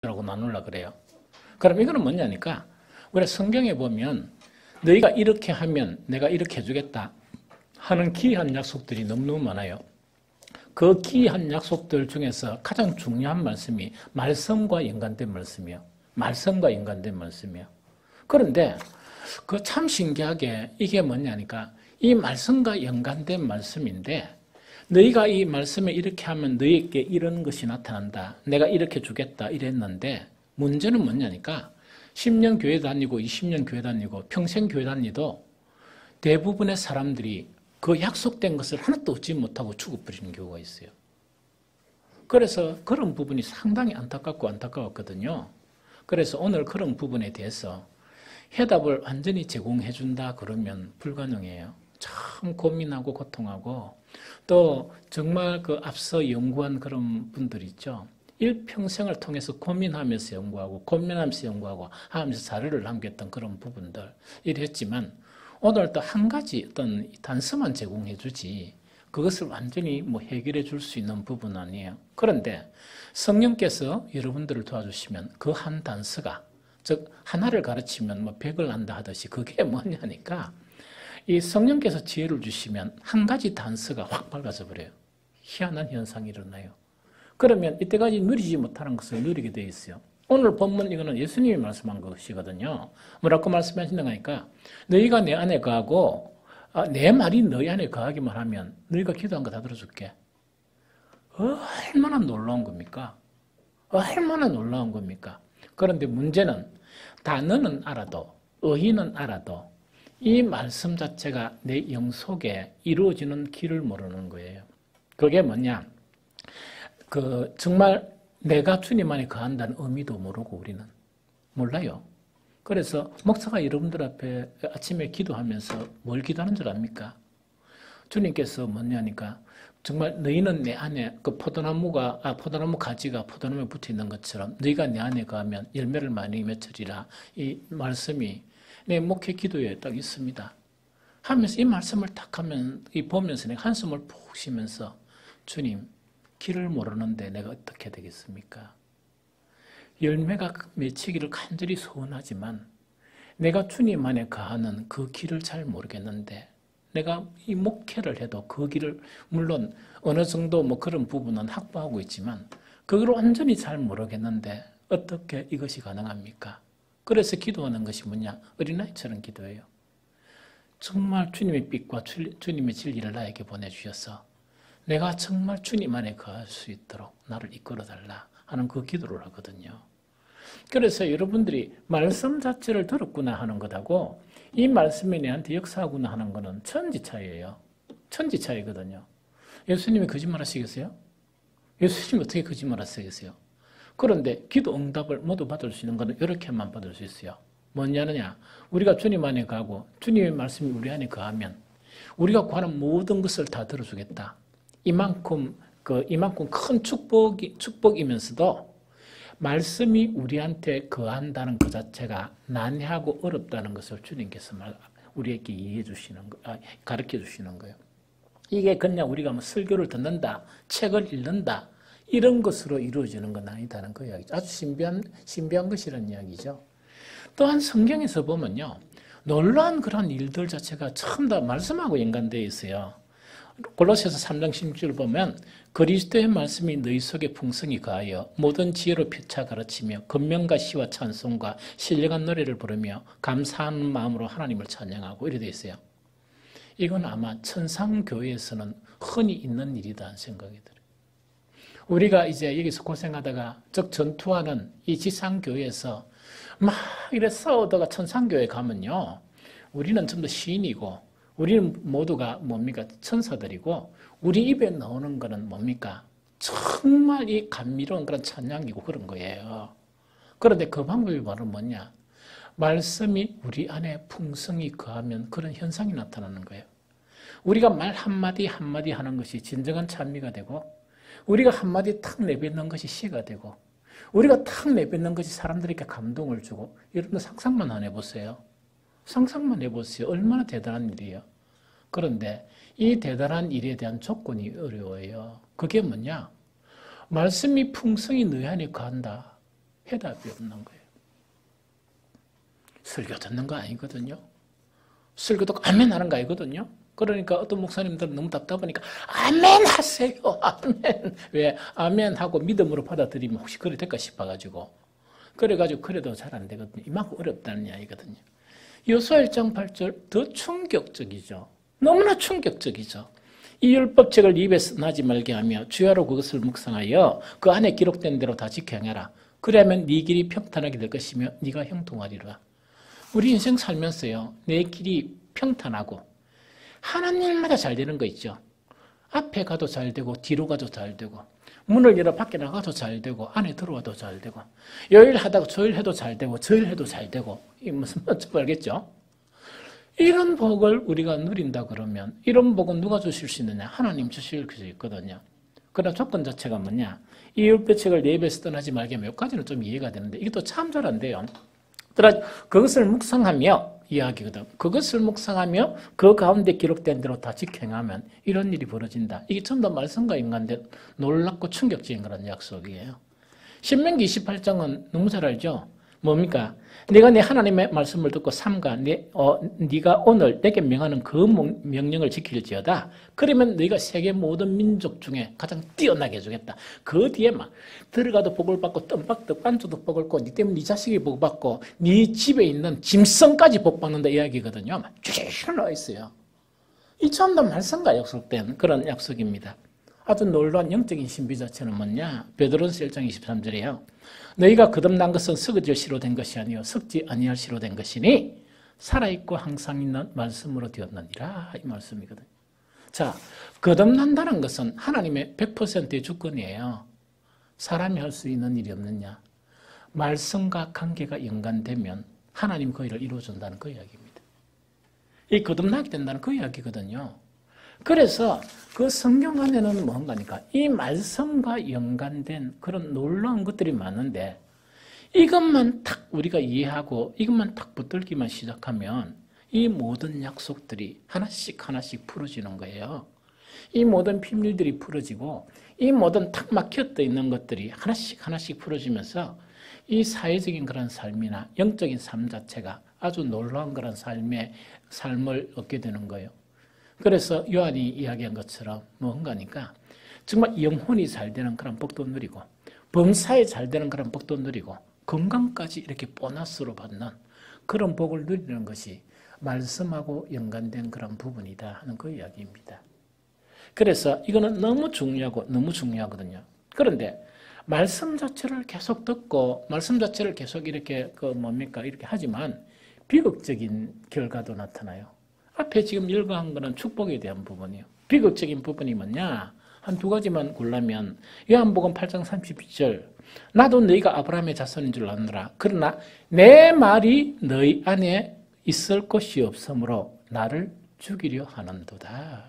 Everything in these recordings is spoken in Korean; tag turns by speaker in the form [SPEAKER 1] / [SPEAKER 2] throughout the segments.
[SPEAKER 1] 라고 나누려 그래요. 그럼 이거는 뭐냐니까 우리 성경에 보면 너희가 이렇게 하면 내가 이렇게 해주겠다 하는 기이한 약속들이 너무너무 많아요. 그 기이한 약속들 중에서 가장 중요한 말씀이 말씀과 연관된 말씀이에요. 말씀과 연관된 말씀이에요. 그런데 그 참 신기하게 이게 뭐냐니까 이 말씀과 연관된 말씀인데 너희가 이 말씀에 이렇게 하면 너희에게 이런 것이 나타난다. 내가 이렇게 주겠다 이랬는데 문제는 뭐냐니까 10년 교회 다니고 20년 교회 다니고 평생 교회 다니도 대부분의 사람들이 그 약속된 것을 하나도 얻지 못하고 죽어버리는 경우가 있어요. 그래서 그런 부분이 상당히 안타깝고 안타까웠거든요. 그래서 오늘 그런 부분에 대해서 해답을 완전히 제공해 준다 그러면 불가능해요. 참 고민하고 고통하고 또 정말 그 앞서 연구한 그런 분들 있죠. 일평생을 통해서 고민하면서 연구하고 하면서 자료를 남겼던 그런 부분들 이랬지만 오늘 또 한 가지 어떤 단서만 제공해 주지 그것을 완전히 뭐 해결해 줄 수 있는 부분은 아니에요. 그런데 성령께서 여러분들을 도와주시면 그 한 단서가 즉 하나를 가르치면 뭐 100을 안다 하듯이 그게 뭐냐니까 이 성령께서 지혜를 주시면 한 가지 단서가 확 밝아져 버려요. 희한한 현상이 일어나요. 그러면 이때까지 누리지 못하는 것을 누리게 되어 있어요. 오늘 본문 이거는 예수님이 말씀한 것이거든요. 뭐라고 말씀하신다고 하니까 너희가 내 안에 거하고 내 말이 너희 안에 거하기만 하면 너희가 기도한 거 다 들어줄게. 얼마나 놀라운 겁니까? 얼마나 놀라운 겁니까? 그런데 문제는 단어는 알아도 의의는 알아도 이 말씀 자체가 내 영 속에 이루어지는 길을 모르는 거예요. 그게 뭐냐? 정말 내가 주님 안에 거한다는 의미도 모르고 우리는 몰라요. 그래서 목사가 여러분들 앞에 아침에 기도하면서 뭘 기도하는 줄 압니까? 주님께서 뭐냐니까 정말 너희는 내 안에 그 포도나무 가지가 포도나무에 붙어 있는 것처럼 너희가 내 안에 거하면 열매를 많이 맺으리라. 이 말씀이 내 목회 기도에 딱 있습니다. 하면서 이 말씀을 딱 하면 보면서 내가 한숨을 푹 쉬면서 주님 길을 모르는데 내가 어떻게 되겠습니까? 열매가 맺히기를 간절히 소원하지만 내가 주님 안에 거하는 그 길을 잘 모르겠는데 내가 이 목회를 해도 그 길을 물론 어느 정도 뭐 그런 부분은 확보하고 있지만 그걸 완전히 잘 모르겠는데 어떻게 이것이 가능합니까? 그래서 기도하는 것이 뭐냐? 어린아이처럼 기도해요. 정말 주님의 빛과 주님의 진리를 나에게 보내주셔서 내가 정말 주님 안에 거할 수 있도록 나를 이끌어달라 하는 그 기도를 하거든요. 그래서 여러분들이 말씀 자체를 들었구나 하는 것하고 이 말씀이 내한테 역사하구나 하는 것은 천지차이예요. 천지차이거든요. 예수님이 거짓말 하시겠어요? 예수님이 어떻게 거짓말 하시겠어요? 그런데 기도 응답을 모두 받을 수 있는 것은 이렇게만 받을 수 있어요. 뭐냐느냐? 우리가 주님 안에 가고 주님의 말씀이 우리 안에 거하면 우리가 구하는 모든 것을 다 들어주겠다. 이만큼 큰 축복이면서도 말씀이 우리한테 거한다는 것 자체가 난해하고 어렵다는 것을 주님께서 우리에게 가르쳐 주시는 거예요. 이게 그냥 우리가 뭐 설교를 듣는다, 책을 읽는다, 이런 것으로 이루어지는 건 아니다는 그 이야기죠. 아주 신비한 것이라는 이야기죠. 또한 성경에서 보면요. 놀라운 그런 일들 자체가 전부 다 말씀하고 연관되어 있어요. 골로새서 3장 16절을 보면 그리스도의 말씀이 너희 속에 풍성히 거하여 모든 지혜로 피차 가르치며 권명과 시와 찬송과 신령한 노래를 부르며 감사하는 마음으로 하나님을 찬양하고 이래 되어 있어요. 이건 아마 천상교회에서는 흔히 있는 일이다 하는 생각이 들어요. 우리가 이제 여기서 고생하다가 즉 전투하는 이 지상교회에서 막 이래 싸우다가 천상교회 가면요. 우리는 전부 시인이고 우리는 모두가 뭡니까? 천사들이고 우리 입에 나오는 거는 뭡니까? 정말 이 감미로운 그런 찬양이고 그런 거예요. 그런데 그 방법이 바로 뭐냐? 말씀이 우리 안에 풍성히 거하면 그런 현상이 나타나는 거예요. 우리가 말 한마디 한마디 하는 것이 진정한 찬미가 되고 우리가 한마디 탁 내뱉는 것이 시가 되고 우리가 탁 내뱉는 것이 사람들에게 감동을 주고 여러분들 상상만 안 해보세요. 상상만 해보세요. 얼마나 대단한 일이에요. 그런데 이 대단한 일에 대한 조건이 어려워요. 그게 뭐냐? 말씀이 풍성히 너희 안에 거한다. 해답이 없는 거예요. 설교 듣는 거 아니거든요. 설교도 아멘 하는 거 아니거든요. 그러니까 어떤 목사님들은 너무 답답하니까 아멘 하세요. 아멘. 왜? 아멘 하고 믿음으로 받아들이면 혹시 그래 될까 싶어가지고. 그래가지고 그래도 잘 안 되거든요. 이만큼 어렵다는 이야기거든요. 여호수아 1장 8절 더 충격적이죠. 너무나 충격적이죠. 이 율법책을 입에서 나지 말게 하며 주야로 그것을 묵상하여 그 안에 기록된 대로 다 지켜 행하라. 그러면 네 길이 평탄하게 될 것이며 네가 형통하리라. 우리 인생 살면서요. 내 길이 평탄하고 하나님 일마다 잘 되는 거 있죠. 앞에 가도 잘 되고 뒤로 가도 잘 되고 문을 열어 밖에 나가도 잘 되고 안에 들어와도 잘 되고 요일하다가 조일해도 잘 되고 저일해도 잘 되고 이 무슨 뭔지 알겠죠? 이런 복을 우리가 누린다 그러면 이런 복은 누가 주실 수 있느냐? 하나님 주실 수 있거든요. 그러나 조건 자체가 뭐냐? 이 율법책을 내 입에서 떠나지 말게 하면 여기까지는 좀 이해가 되는데 이게 또 참 잘 안 돼요. 그것을 묵상하며 이야기거든. 그것을 묵상하며 그 가운데 기록된 대로 다 지켜 행하면 이런 일이 벌어진다. 이게 전부 다 말씀과 인간된 놀랍고 충격적인 그런 약속이에요. 신명기 28장은 너무 잘 알죠? 뭡니까? 내가 내 하나님의 말씀을 듣고 삼가 네가 오늘 내게 명하는 그 명령을 지킬지어다. 그러면 너희가 세계 모든 민족 중에 가장 뛰어나게 해주겠다. 그 뒤에 막 들어가도 복을 받고 뜸박도 빤주도 복을 받고 네 때문에 네 자식이 복 받고 네 집에 있는 짐승까지 복 받는다 이야기거든요. 막 쭉 나와 있어요. 이 참다 말씀과 약속된 그런 약속입니다. 아주 놀라운 영적인 신비 자체는 뭐냐? 베드로전서 1장 23절이에요. 너희가 거듭난 것은 썩어질 시로 된 것이 아니요 썩지 아니할 시로 된 것이니 살아있고 항상 있는 말씀으로 되었느니라 이 말씀이거든요. 자, 거듭난다는 것은 하나님의 100%의 주권이에요. 사람이 할 수 있는 일이 없느냐? 말씀과 관계가 연관되면 하나님 그 일을 이루어준다는 그 이야기입니다. 이 거듭나게 된다는 그 이야기거든요. 그래서 그 성경 안에는 뭔가니까 이 말씀과 연관된 그런 놀라운 것들이 많은데 이것만 탁 우리가 이해하고 이것만 탁 붙들기만 시작하면 이 모든 약속들이 하나씩 하나씩 풀어지는 거예요. 이 모든 비밀들이 풀어지고 이 모든 탁 막혀져 있는 것들이 하나씩 하나씩 풀어지면서 이 사회적인 그런 삶이나 영적인 삶 자체가 아주 놀라운 그런 삶을 얻게 되는 거예요. 그래서 요한이 이야기한 것처럼 뭔가니까 정말 영혼이 잘 되는 그런 복도 누리고 범사에 잘 되는 그런 복도 누리고 건강까지 이렇게 보너스로 받는 그런 복을 누리는 것이 말씀하고 연관된 그런 부분이다 하는 그 이야기입니다. 그래서 이거는 너무 중요하고 너무 중요하거든요. 그런데 말씀 자체를 계속 듣고 말씀 자체를 계속 이렇게 이렇게 하지만 비극적인 결과도 나타나요. 앞에 지금 열거한 거는 축복에 대한 부분이에요. 비극적인 부분이 뭐냐? 한 두 가지만 고르면 요한복음 8장 32절 나도 너희가 아브라함의 자손인 줄 아노라. 그러나 내 말이 너희 안에 있을 것이 없으므로 나를 죽이려 하는도다.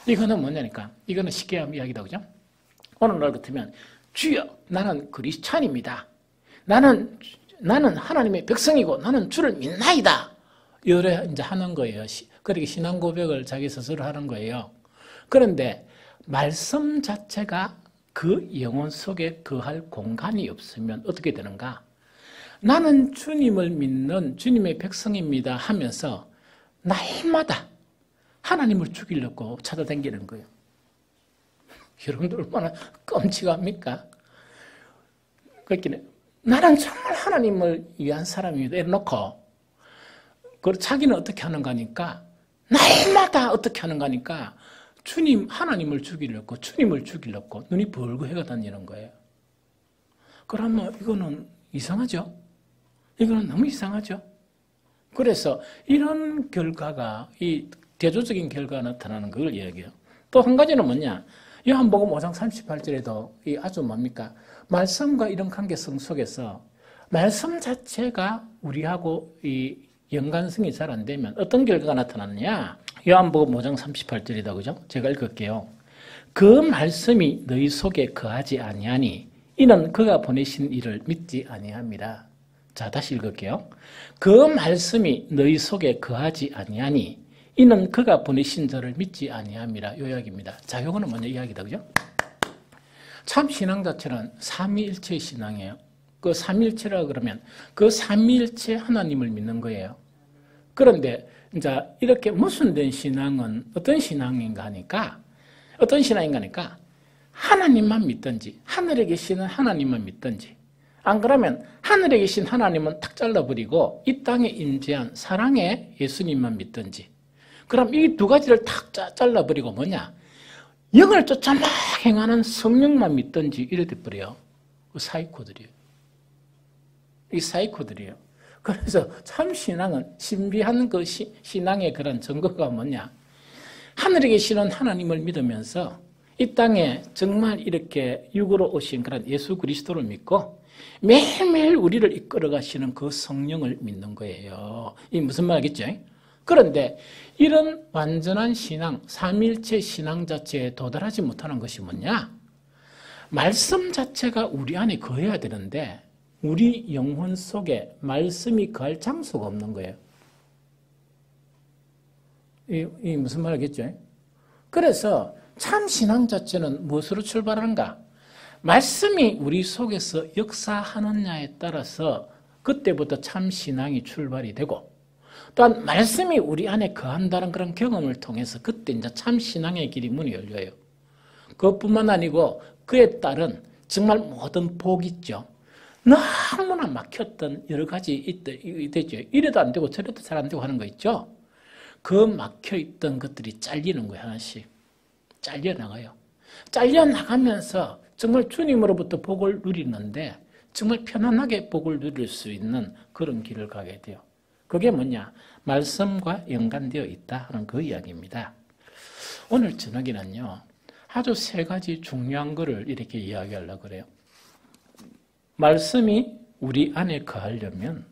[SPEAKER 1] 이거는 뭐냐니까 이거는 쉽게 하면 이야기다. 그죠? 오늘 날 같으면 주여 나는 그리스찬입니다. 나는 하나님의 백성이고 나는 주를 믿나이다. 이래 이제 하는 거예요. 그렇게 신앙 고백을 자기 스스로 하는 거예요. 그런데 말씀 자체가 그 영혼 속에 거할 공간이 없으면 어떻게 되는가? 나는 주님을 믿는 주님의 백성입니다 하면서 날마다 하나님을 죽이려고 찾아다니는 거예요. 여러분들 얼마나 끔찍합니까? 그렇게 나는 정말 하나님을 위한 사람입니다. 이래놓고 자기는 어떻게 하는가 하니까 날마다 어떻게 하는가 하니까 하나님을 죽이려고 주님을 죽이려고 눈이 벌고 해가 다니는 거예요. 그러면 이거는 이상하죠? 이거는 너무 이상하죠? 그래서 이런 결과가 이 대조적인 결과가 나타나는 걸 이야기해요. 또 한 가지는 뭐냐? 요한복음 5장 38절에도 이 아주 뭡니까? 말씀과 이런 관계성 속에서 말씀 자체가 우리하고 이 연관성이 잘 안 되면 어떤 결과가 나타나느냐? 요한복음 5장 38절이다. 그죠? 제가 읽을게요. 그 말씀이 너희 속에 거하지 아니하니 이는 그가 보내신 이를 믿지 아니함이라. 자, 다시 읽을게요. 그 말씀이 너희 속에 거하지 아니하니 이는 그가 보내신 저를 믿지 아니함이라. 요 이야기입니다. 자, 요거는 뭐냐 이야기다. 그죠? 참 신앙 자체는 삼위일체의 신앙이에요. 그 삼위일체라 그러면 그 삼위일체 하나님을 믿는 거예요. 그런데 이제 이렇게 모순된 신앙은 어떤 신앙인가 하니까 하나님만 믿든지 하늘에 계시는 하나님만 믿든지 안 그러면 하늘에 계신 하나님은 탁 잘라버리고 이 땅에 임재한 사랑의 예수님만 믿든지 그럼 이 두 가지를 탁 잘라버리고 뭐냐 영을 쫓아 막 행하는 성령만 믿든지 이래 돼버려요. 사이코들이에요. 이 사이코들이에요. 그래서 참 신앙은 신비한 그 신앙의 그런 증거가 뭐냐 하늘에 계시는 하나님을 믿으면서 이 땅에 정말 이렇게 육으로 오신 그런 예수 그리스도를 믿고 매일매일 우리를 이끌어 가시는 그 성령을 믿는 거예요. 이 무슨 말이겠죠? 그런데 이런 완전한 신앙, 삼일체 신앙 자체에 도달하지 못하는 것이 뭐냐? 말씀 자체가 우리 안에 거해야 되는데 우리 영혼 속에 말씀이 거할 장소가 없는 거예요. 이 무슨 말이겠죠? 그래서 참 신앙 자체는 무엇으로 출발하는가? 말씀이 우리 속에서 역사하느냐에 따라서 그때부터 참 신앙이 출발이 되고 또한 말씀이 우리 안에 거한다는 그런 경험을 통해서 그때 이제 참 신앙의 길이 문이 열려요. 그것뿐만 아니고 그에 따른 정말 모든 복이 있죠. 너무나 막혔던 여러 가지 있죠. 이래도 안 되고 저래도 잘 안 되고 하는 거 있죠. 그 막혀있던 것들이 잘리는 거예요. 하나씩. 잘려나가요. 잘려나가면서 정말 주님으로부터 복을 누리는데 정말 편안하게 복을 누릴 수 있는 그런 길을 가게 돼요. 그게 뭐냐? 말씀과 연관되어 있다 하는 그 이야기입니다. 오늘 저녁에는요. 아주 세 가지 중요한 거를 이렇게 이야기하려고 그래요. 말씀이 우리 안에 거하려면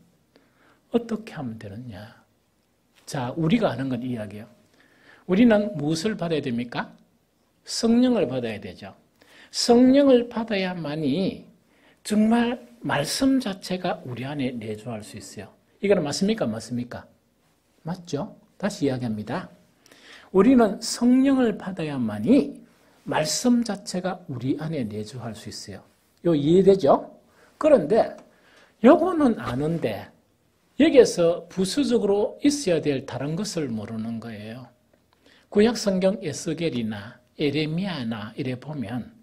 [SPEAKER 1] 어떻게 하면 되느냐? 자, 우리가 아는 건 이야기예요. 우리는 무엇을 받아야 됩니까? 성령을 받아야 되죠. 성령을 받아야만이 정말 말씀 자체가 우리 안에 내주할 수 있어요. 이거는 맞습니까? 맞습니까? 맞죠? 다시 이야기합니다. 우리는 성령을 받아야만이 말씀 자체가 우리 안에 내주할 수 있어요. 이거 이해되죠? 그런데 요거는 아는데 여기에서 부수적으로 있어야 될 다른 것을 모르는 거예요. 구약성경 에스겔이나 에레미야나 이래 보면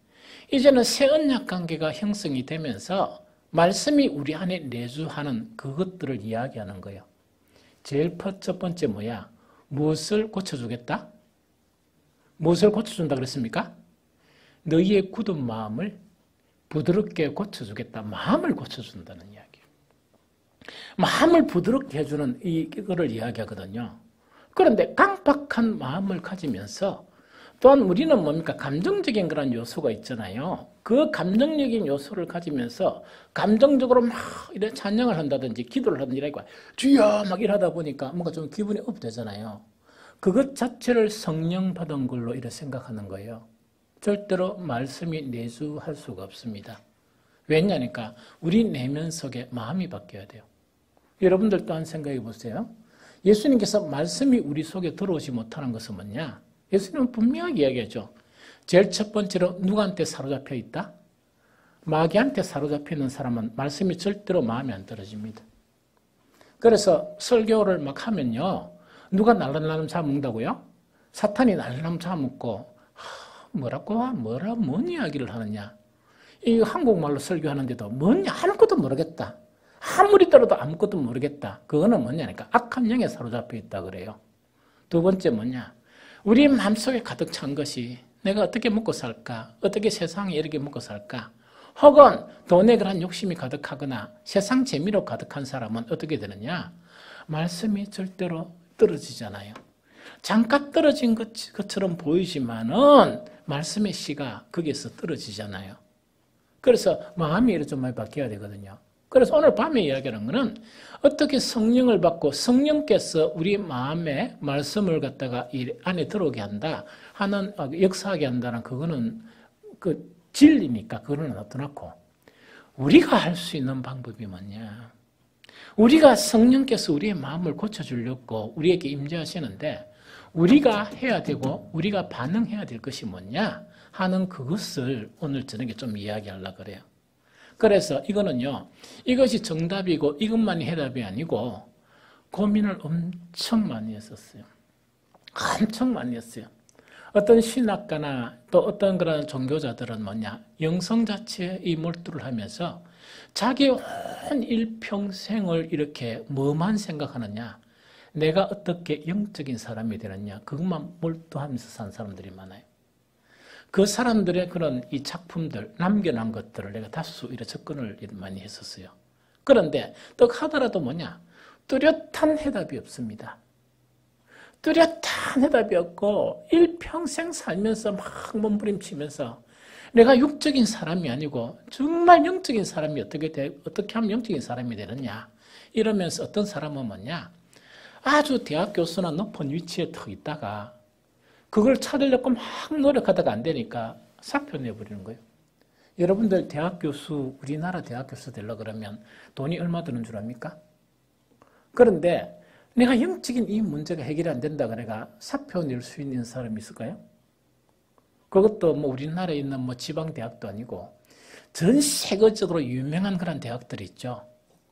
[SPEAKER 1] 이제는 새 언약 관계가 형성이 되면서 말씀이 우리 안에 내주하는 그것들을 이야기하는 거예요. 제일 첫 번째 뭐야? 무엇을 고쳐주겠다? 무엇을 고쳐준다 그랬습니까? 너희의 굳은 마음을 부드럽게 고쳐주겠다. 마음을 고쳐준다는 이야기예요. 마음을 부드럽게 해주는 이거를 이야기하거든요. 그런데 강박한 마음을 가지면서 또한 우리는 뭡니까? 감정적인 그런 요소가 있잖아요. 그 감정적인 요소를 가지면서 감정적으로 막 이래 찬양을 한다든지 기도를 하든지 이러니까 주여 막 이러다 보니까 뭔가 좀 기분이 업되잖아요. 그것 자체를 성령 받은 걸로 이렇게 생각하는 거예요. 절대로 말씀이 내주할 수가 없습니다. 왜냐니까 우리 내면 속에 마음이 바뀌어야 돼요. 여러분들 또한 생각해 보세요. 예수님께서 말씀이 우리 속에 들어오지 못하는 것은 뭐냐? 예수님은 분명하게 이야기하죠. 제일 첫 번째로 누구한테 사로잡혀 있다? 마귀한테 사로잡혀 있는 사람은 말씀이 절대로 마음에 안 떨어집니다. 그래서 설교를 막 하면요. 누가 날라나름 잡는다고요? 사탄이 날라나름 잡고 뭔 이야기를 하느냐? 이 한국말로 설교하는데도 뭔지 아무것도 모르겠다. 아무리 들어도 아무것도 모르겠다. 그거는 뭐냐니까 악한 영에 사로잡혀 있다 그래요. 두 번째 뭐냐? 우리 마음속에 가득 찬 것이 내가 어떻게 먹고 살까? 어떻게 세상에 이렇게 먹고 살까? 혹은 돈에 그런 욕심이 가득하거나 세상 재미로 가득한 사람은 어떻게 되느냐? 말씀이 절대로 떨어지잖아요. 잠깐 떨어진 것처럼 보이지만은 말씀의 씨가 거기에서 떨어지잖아요. 그래서 마음이 이렇게 좀 많이 바뀌어야 되거든요. 그래서 오늘 밤에 이야기하는 것은 어떻게 성령을 받고 성령께서 우리 마음에 말씀을 갖다가 이 안에 들어오게 한다 하는 역사하게 한다는 그거는 그 진리니까 그거는 나타났고 우리가 할 수 있는 방법이 뭐냐? 우리가 성령께서 우리의 마음을 고쳐주려고 우리에게 임재하시는데 우리가 해야 되고 우리가 반응해야 될 것이 뭐냐 하는 그것을 오늘 저녁에 좀 이야기하려고 그래요. 그래서 이거는요, 이것이 정답이고 이것만이 해답이 아니고 고민을 엄청 많이 했었어요. 엄청 많이 했어요. 어떤 신학가나 또 어떤 그런 종교자들은 뭐냐, 영성 자체에 이 몰두를 하면서 자기 온 일평생을 이렇게 뭐만 생각하느냐, 내가 어떻게 영적인 사람이 되느냐, 그것만 몰두하면서 산 사람들이 많아요. 그 사람들의 그런 이 작품들, 남겨놓은 것들을 내가 다수 이렇게 접근을 많이 했었어요. 그런데 또 하더라도 뭐냐, 뚜렷한 해답이 없습니다. 뚜렷한 해답이 없고 일평생 살면서 막 몸부림치면서 내가 육적인 사람이 아니고 정말 영적인 사람이 어떻게 하면 영적인 사람이 되느냐, 이러면서 어떤 사람은 뭐냐, 아주 대학 교수나 높은 위치에 더 있다가 그걸 찾으려고 막 노력하다가 안 되니까 사표 내버리는 거예요. 여러분들 대학 교수, 우리나라 대학 교수 되려고 그러면 돈이 얼마 드는 줄 압니까? 그런데 내가 영적인 이 문제가 해결이 안 된다 그래가 사표 낼 수 있는 사람이 있을까요? 그것도 뭐 우리나라에 있는 뭐 지방 대학도 아니고 전 세계적으로 유명한 그런 대학들이 있죠.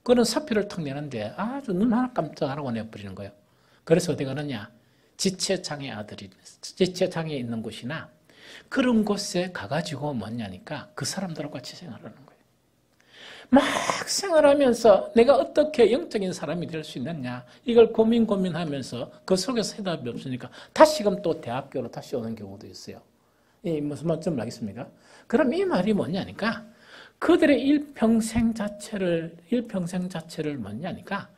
[SPEAKER 1] 그런 사표를 턱 내는데 아주 눈 하나 깜짝 안 하고 내버리는 거예요. 그래서 어디 가느냐? 지체장애 아들이, 지체장애 있는 곳이나 그런 곳에 가가지고 뭐냐니까 그 사람들하고 같이 생활하는 거예요. 막 생활하면서 내가 어떻게 영적인 사람이 될 수 있느냐, 이걸 고민하면서 그 속에서 해답이 없으니까 다시금 또 대학교로 다시 오는 경우도 있어요. 이 무슨 말씀 알겠습니까? 그럼 이 말이 뭐냐니까 그들의 일평생 자체를 뭐냐니까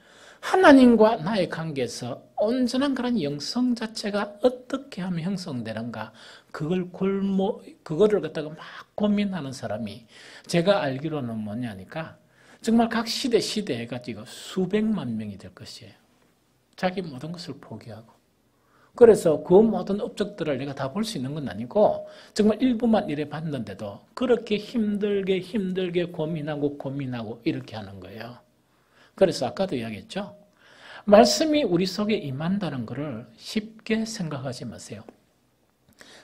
[SPEAKER 1] 하나님과 나의 관계에서 온전한 그런 영성 자체가 어떻게 하면 형성되는가, 그거를 갖다가 막 고민하는 사람이 제가 알기로는 뭐냐니까 정말 각 시대에 가지고 수백만 명이 될 것이에요. 자기 모든 것을 포기하고. 그래서 그 모든 업적들을 내가 다 볼 수 있는 건 아니고 정말 일부만 이래 봤는데도 그렇게 힘들게 고민하고 이렇게 하는 거예요. 그래서 아까도 이야기했죠. 말씀이 우리 속에 임한다는 것을 쉽게 생각하지 마세요.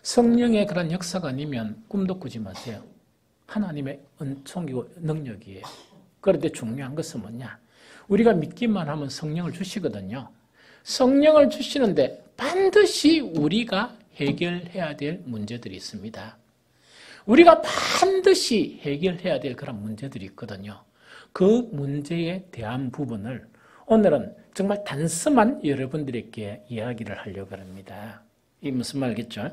[SPEAKER 1] 성령의 그런 역사가 아니면 꿈도 꾸지 마세요. 하나님의 은총이고 능력이에요. 그런데 중요한 것은 뭐냐? 우리가 믿기만 하면 성령을 주시거든요. 성령을 주시는데 반드시 우리가 해결해야 될 문제들이 있습니다. 우리가 반드시 해결해야 될 그런 문제들이 있거든요. 그 문제에 대한 부분을 오늘은 정말 단숨한 여러분들에게 이야기를 하려고 합니다. 이 무슨 말겠죠?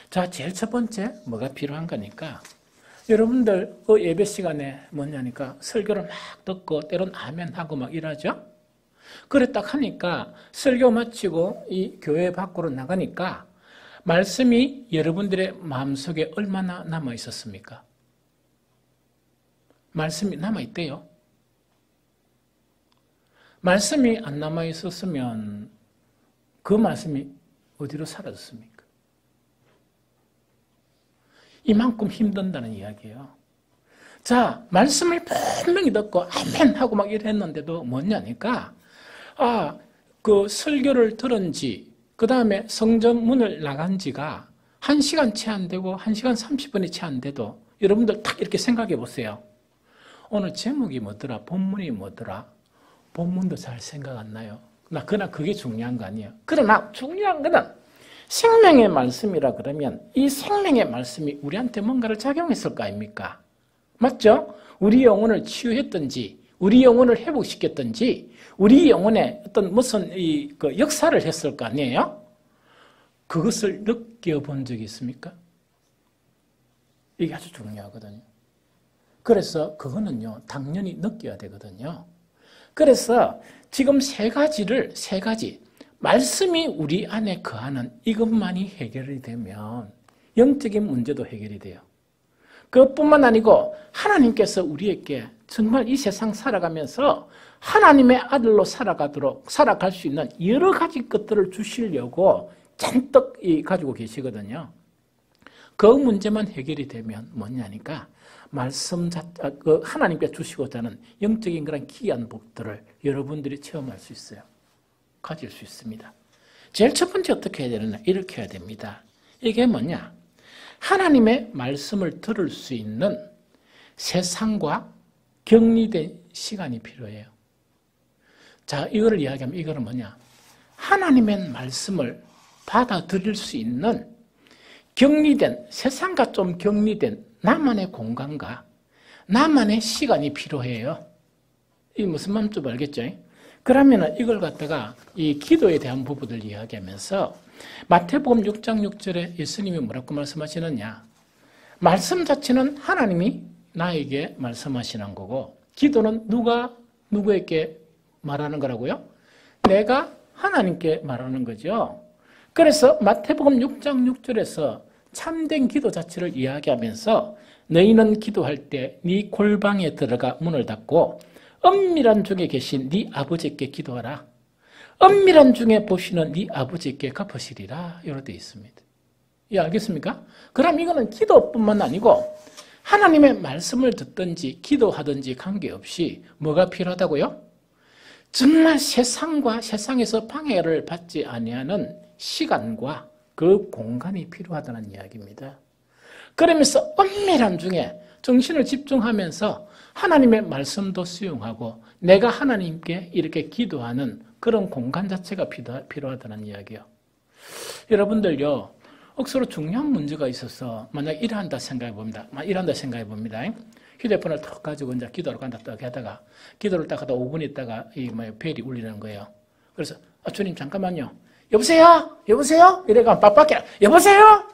[SPEAKER 1] 자, 제일 첫 번째 뭐가 필요한 거니까 여러분들 그 예배 시간에 뭐냐니까 설교를 막 듣고 때론 아멘 하고 막 이러죠? 그래 딱 하니까 설교 마치고 이 교회 밖으로 나가니까 말씀이 여러분들의 마음속에 얼마나 남아 있었습니까? 말씀이 남아 있대요. 말씀이 안 남아 있었으면 그 말씀이 어디로 사라졌습니까? 이만큼 힘든다는 이야기예요. 자, 말씀을 분명히 듣고 아멘 하고 막 이랬는데도 뭐냐니까 그 설교를 들은 지 그 다음에 성전 문을 나간 지가 1시간 채 안 되고 1시간 30분이 채 안 돼도 여러분들 딱 이렇게 생각해 보세요. 오늘 제목이 뭐더라? 본문이 뭐더라? 본문도 잘 생각 안 나요. 그러나 그게 중요한 거 아니에요. 그러나 중요한 거는 생명의 말씀이라 그러면 이 생명의 말씀이 우리한테 뭔가를 작용했을 거 아닙니까? 맞죠? 우리 영혼을 치유했든지 우리 영혼을 회복시켰든지 우리 영혼에 어떤 무슨 그 역사를 했을 거 아니에요? 그것을 느껴본 적이 있습니까? 이게 아주 중요하거든요. 그래서 그거는요, 당연히 느껴야 되거든요. 그래서 지금 세 가지, 말씀이 우리 안에 거하는 이것만이 해결이 되면 영적인 문제도 해결이 돼요. 그것뿐만 아니고 하나님께서 우리에게 정말 이 세상 살아가면서 하나님의 아들로 살아갈 수 있는 여러 가지 것들을 주시려고 잔뜩 가지고 계시거든요. 그 문제만 해결이 되면 뭐냐니까 하나님께 주시고자 하는 영적인 그런 귀한 복들을 여러분들이 체험할 수 있어요. 가질 수 있습니다. 제일 첫 번째 어떻게 해야 되느냐? 이렇게 해야 됩니다. 이게 뭐냐? 하나님의 말씀을 들을 수 있는 세상과 격리된 시간이 필요해요. 자, 이거를 이야기하면 이거는 뭐냐? 하나님의 말씀을 받아들일 수 있는 격리된, 세상과 좀 격리된 나만의 공간과 나만의 시간이 필요해요. 이게 무슨 마음인지 알겠죠? 그러면 이걸 갖다가 이 기도에 대한 부분을 이야기하면서 마태복음 6장 6절에 예수님이 뭐라고 말씀하시느냐? 말씀 자체는 하나님이 나에게 말씀하시는 거고, 기도는 누가 누구에게 말하는 거라고요? 내가 하나님께 말하는 거죠. 그래서 마태복음 6장 6절에서 참된 기도 자체를 이야기하면서 너희는 기도할 때 네 골방에 들어가 문을 닫고 은밀한 중에 계신 네 아버지께 기도하라. 은밀한 중에 보시는 네 아버지께 갚으시리라. 이렇게 되어 있습니다. 예, 알겠습니까? 그럼 이거는 기도뿐만 아니고 하나님의 말씀을 듣든지 기도하든지 관계없이 뭐가 필요하다고요? 정말 세상과 세상에서 방해를 받지 아니하는 시간과 그 공간이 필요하다는 이야기입니다. 그러면서 은밀한 중에 정신을 집중하면서 하나님의 말씀도 수용하고 내가 하나님께 이렇게 기도하는 그런 공간 자체가 필요하다는 이야기예요. 여러분들요, 억수로 중요한 문제가 있어서 만약 일한다 생각해 봅니다. 휴대폰을 탁 가지고 이제 기도를 간다 딱 하다가 기도를 딱 하다 5분 있다가 벨이 울리는 거예요. 그래서 주님 잠깐만요. 여보세요? 이래가 빡빡해. 여보세요?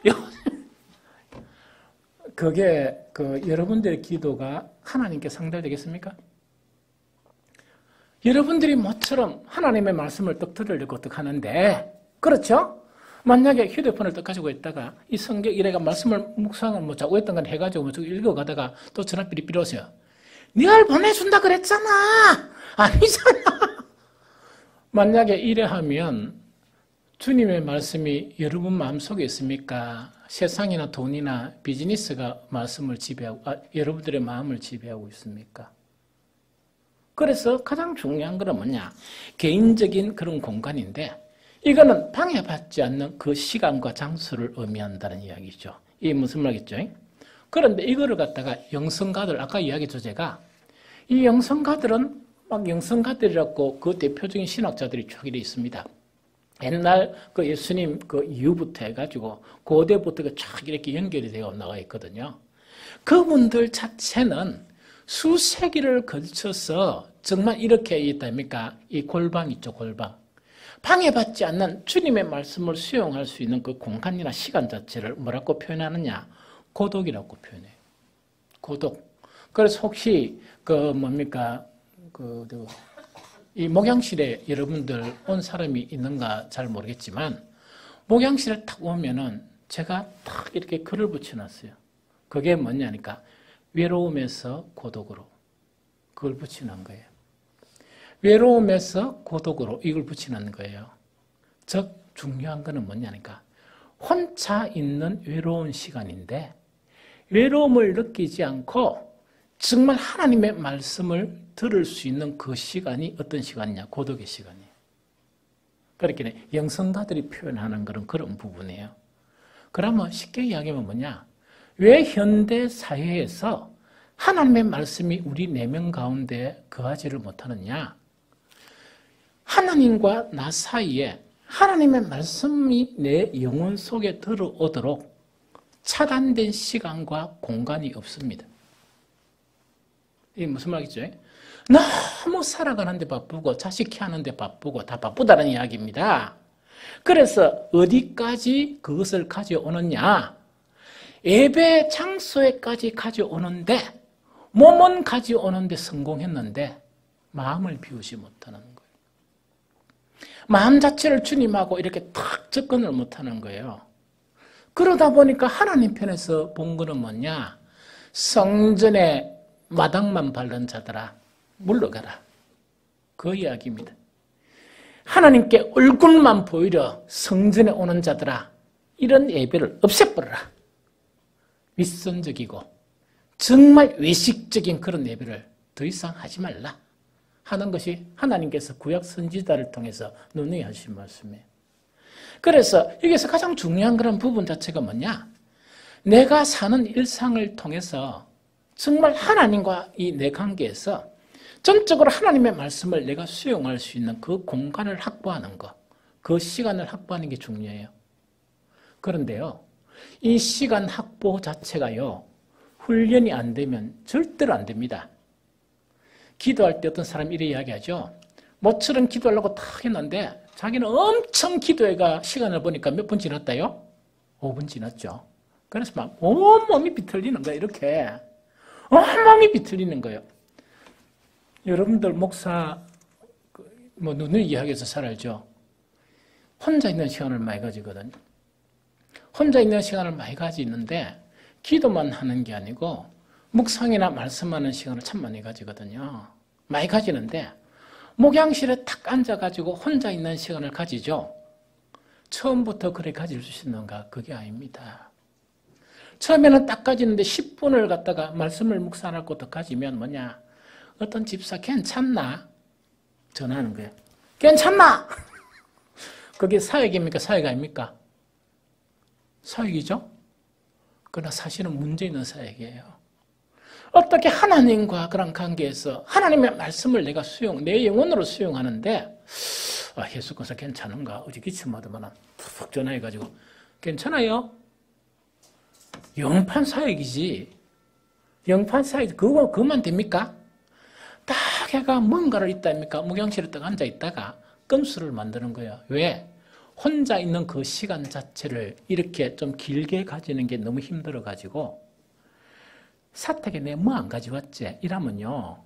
[SPEAKER 1] 그게 여러분들의 기도가 하나님께 상달되겠습니까? 여러분들이 모처럼 하나님의 말씀을 떡 들으려고 떡 하는데, 그렇죠? 만약에 휴대폰을 떡 가지고 있다가 이 성경 이래가 말씀을 묵상을 뭐 자고 있던 건 해가지고 뭐 읽어가다가 또 전화 삐리 오세요. 네가 보내준다 그랬잖아. 아니잖아. 만약에 이래 하면 주님의 말씀이 여러분 마음속에 있습니까? 세상이나 돈이나 비즈니스가 말씀을 지배하고, 여러분들의 마음을 지배하고 있습니까? 그래서 가장 중요한 건 뭐냐? 개인적인 그런 공간인데, 이거는 방해받지 않는 그 시간과 장소를 의미한다는 이야기죠. 이게 무슨 말이겠죠? 그런데 이거를 갖다가 영성가들, 아까 이야기 주제가, 이 영성가들은 막 영성가들이라고 그 대표적인 신학자들이 쭉 이래 있습니다. 옛날 그 예수님 그 이후부터 해가지고 고대부터 쫙 이렇게 연결이 되어 나와 있거든요. 그분들 자체는 수세기를 걸쳐서 정말 이렇게 있답니까? 이 골방 있죠, 골방. 방해받지 않는 주님의 말씀을 수용할 수 있는 그 공간이나 시간 자체를 뭐라고 표현하느냐? 고독이라고 표현해요. 고독. 그래서 혹시 이 목양실에 여러분들 온 사람이 있는가 잘 모르겠지만, 목양실에 딱 오면은 제가 딱 이렇게 글을 붙여놨어요. 그게 뭐냐니까, 외로움에서 고독으로. 그걸 붙여놓은 거예요. 외로움에서 고독으로 이걸 붙여놓은 거예요. 즉, 중요한 거는 뭐냐니까, 혼자 있는 외로운 시간인데, 외로움을 느끼지 않고 정말 하나님의 말씀을 들을 수 있는 그 시간이 어떤 시간이냐? 고독의 시간이에요. 그렇게 영성가들이 표현하는 그런 부분이에요. 그러면 쉽게 이야기하면 뭐냐? 왜 현대 사회에서 하나님의 말씀이 우리 내면 가운데 거하지를 못하느냐? 하나님과 나 사이에 하나님의 말씀이 내 영혼 속에 들어오도록 차단된 시간과 공간이 없습니다. 이게 무슨 말이죠? 너무 살아가는데 바쁘고 자식 키우는데 바쁘고 다 바쁘다는 이야기입니다. 그래서 어디까지 그것을 가져오느냐? 예배 장소에까지 가져오는데, 몸은 가져오는데 성공했는데 마음을 비우지 못하는 거예요. 마음 자체를 주님하고 이렇게 탁 접근을 못하는 거예요. 그러다 보니까 하나님 편에서 본 거는 뭐냐? 성전에 마당만 밟는 자들아 물러가라. 그 이야기입니다. 하나님께 얼굴만 보이려 성전에 오는 자들아, 이런 예배를 없애버려라. 윗선적이고 정말 외식적인 그런 예배를 더 이상 하지 말라 하는 것이 하나님께서 구약 선지자를 통해서 논의 하신 말씀이에요. 그래서 여기서 가장 중요한 그런 부분 자체가 뭐냐? 내가 사는 일상을 통해서 정말 하나님과 이 내 관계에서 전적으로 하나님의 말씀을 내가 수용할 수 있는 그 공간을 확보하는 것, 그 시간을 확보하는 게 중요해요. 그런데요, 이 시간 확보 자체가요, 훈련이 안 되면 절대로 안 됩니다. 기도할 때 어떤 사람이 이렇게 이야기하죠. 모처럼 기도하려고 탁 했는데 자기는 엄청 기도해가 시간을 보니까 몇 분 지났다요? 5분 지났죠. 그래서 막 온몸이 비틀리는 거예요. 이렇게 온몸이 비틀리는 거예요. 여러분들 목사 누누이 이야기해서 잘 알죠. 혼자 있는 시간을 많이 가지거든요. 혼자 있는 시간을 많이 가지는데 기도만 하는 게 아니고 묵상이나 말씀하는 시간을 참 많이 가지거든요. 많이 가지는데 목양실에 탁 앉아가지고 혼자 있는 시간을 가지죠. 처음부터 그래 가질 수 있는가? 그게 아닙니다. 처음에는 딱 가지는데 10분을 갖다가 말씀을 묵상할 것도 가지면 뭐냐? 어떤 집사 괜찮나? 전화하는 거예요. 괜찮나? 그게 사역입니까? 사역 아닙니까? 사역이죠? 그러나 사실은 문제 있는 사역이에요. 어떻게 하나님과 그런 관계에서 하나님의 말씀을 내가 내 영혼으로 수용하는데, 예수께서 괜찮은가? 어제 기침하더만 푹 전화해가지고, 괜찮아요? 영판 사역이지. 영판 사역, 그거만 됩니까? 딱 해가 뭔가를 있다입니까? 목양실에 딱 앉아있다가 끔수를 만드는 거예요. 왜? 혼자 있는 그 시간 자체를 이렇게 좀 길게 가지는 게 너무 힘들어가지고, 사택에 내 뭐 안 가져왔지? 이러면요,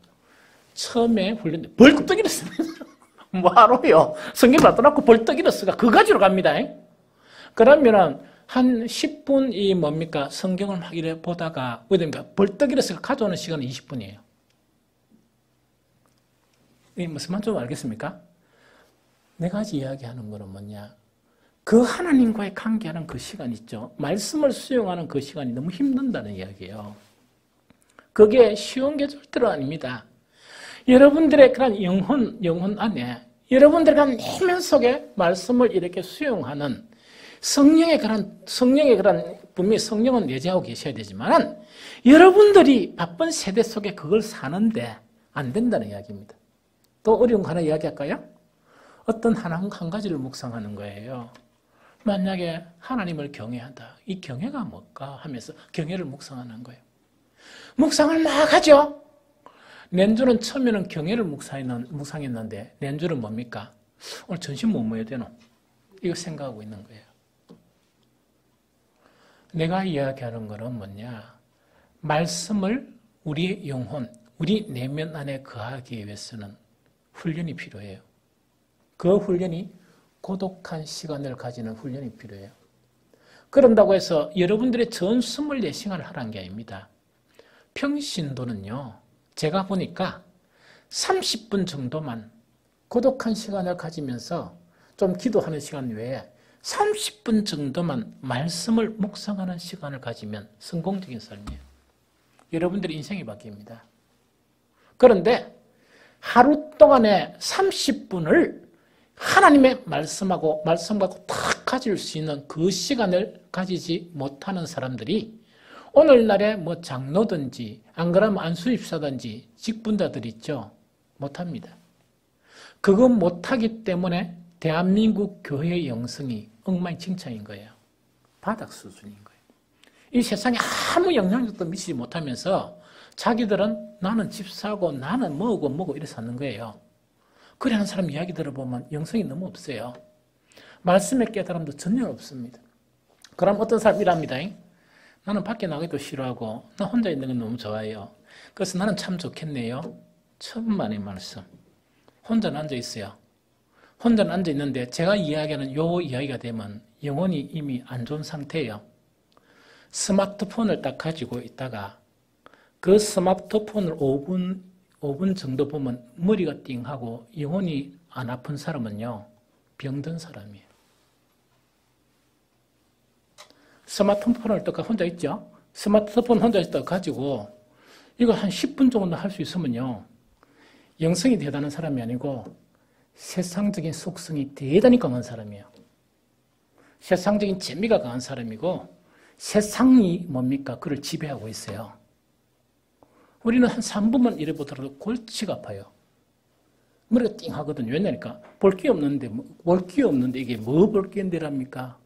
[SPEAKER 1] 처음에 훈련돼 벌떡 일었습니다. 뭐하러요? 성경 놔둬놓고 벌떡 일었으니까 그거 가지러 갑니다. 그러면은 한 10분이 뭡니까? 성경을 막 이래 보다가 어디입니까? 벌떡 일었으니까 가져오는 시간은 20분이에요. 이 무슨 말 좀 알겠습니까? 내가 이야기하는 거는 뭐냐? 그 하나님과의 관계하는 그 시간 있죠. 말씀을 수용하는 그 시간이 너무 힘든다는 이야기예요. 그게 쉬운 게 절대로 아닙니다. 여러분들의 그런 영혼 안에 여러분들의 그런 내면 속에 말씀을 이렇게 수용하는 성령의 그런 분명히 성령은 내재하고 계셔야 되지만 여러분들이 바쁜 세대 속에 그걸 사는데 안 된다는 이야기입니다. 또 어려운 거 하나 이야기할까요? 어떤 한 가지를 묵상하는 거예요. 만약에 하나님을 경외한다. 이 경외가 뭘까 하면서 경외를 묵상하는 거예요. 묵상을 막 하죠. 낸주는 처음에는 경외를 묵상했는데 낸주는 뭡니까? 오늘 전신 뭐 해야 되노? 이거 생각하고 있는 거예요. 내가 이야기하는 거는 뭐냐? 말씀을 우리의 영혼, 우리 내면 안에 거하기 위해서는 훈련이 필요해요. 그 훈련이 고독한 시간을 가지는 훈련이 필요해요. 그런다고 해서 여러분들의 전 24시간을 하라는 게 아닙니다. 평신도는요, 제가 보니까 30분 정도만 고독한 시간을 가지면서 좀 기도하는 시간 외에 30분 정도만 말씀을 묵상하는 시간을 가지면 성공적인 삶이에요. 여러분들의 인생이 바뀝니다. 그런데 하루 동안에 30분을 하나님의 말씀과 탁 가질 수 있는 그 시간을 가지지 못하는 사람들이 오늘날에 뭐 장로든지 안 그러면 안수집사든지 직분자들 있죠. 못합니다. 그거 못하기 때문에 대한민국 교회의 영성이 엉망진창인 거예요. 바닥 수준인 거예요. 이 세상에 아무 영향력도 미치지 못하면서 자기들은 나는 집사고 나는 뭐고 이래 사는 거예요. 그래 하는 사람 이야기 들어보면 영성이 너무 없어요. 말씀의 깨달음도 전혀 없습니다. 그럼 어떤 사람이 이랍니다. 나는 밖에 나가기도 싫어하고 나 혼자 있는 건 너무 좋아해요. 그래서 나는 참 좋겠네요. 천만의 말씀. 혼자는 앉아 있어요. 혼자는 앉아 있는데 제가 이야기하는 요 이야기가 되면 영혼이 이미 안 좋은 상태예요. 스마트폰을 딱 가지고 있다가 그 스마트폰을 5분 정도 보면 머리가 띵하고 영혼이 안 아픈 사람은요, 병든 사람이에요. 스마트폰을 또 혼자 있죠? 스마트폰 혼자 있다가 가지고 이거 한 10분 정도 할 수 있으면요, 영성이 대단한 사람이 아니고 세상적인 속성이 대단히 강한 사람이에요. 세상적인 재미가 강한 사람이고 세상이 뭡니까? 그를 지배하고 있어요. 우리는 한 3분만 일해 보더라도 골치가 아파요. 머리가 띵 하거든요. 왜냐니까 볼 게 없는데, 이게 뭐 볼 게 인데랍니까?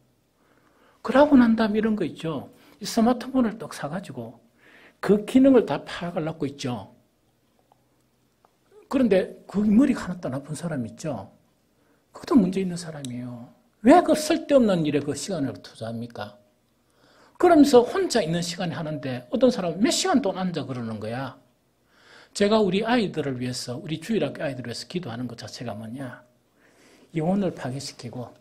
[SPEAKER 1] 그러고 난 다음에 이런 거 있죠. 이 스마트폰을 떡 사가지고 그 기능을 다 파악을 하고 있죠. 그런데 그 머리가 하나도 나쁜 사람 있죠. 그것도 문제 있는 사람이에요. 왜 그 쓸데없는 일에 그 시간을 투자합니까? 그러면서 혼자 있는 시간에 하는데 어떤 사람은 몇 시간 동안 앉아 그러는 거야. 제가 우리 아이들을 위해서, 우리 주일학교 아이들을 위해서 기도하는 것 자체가 뭐냐? 영혼을 파괴시키고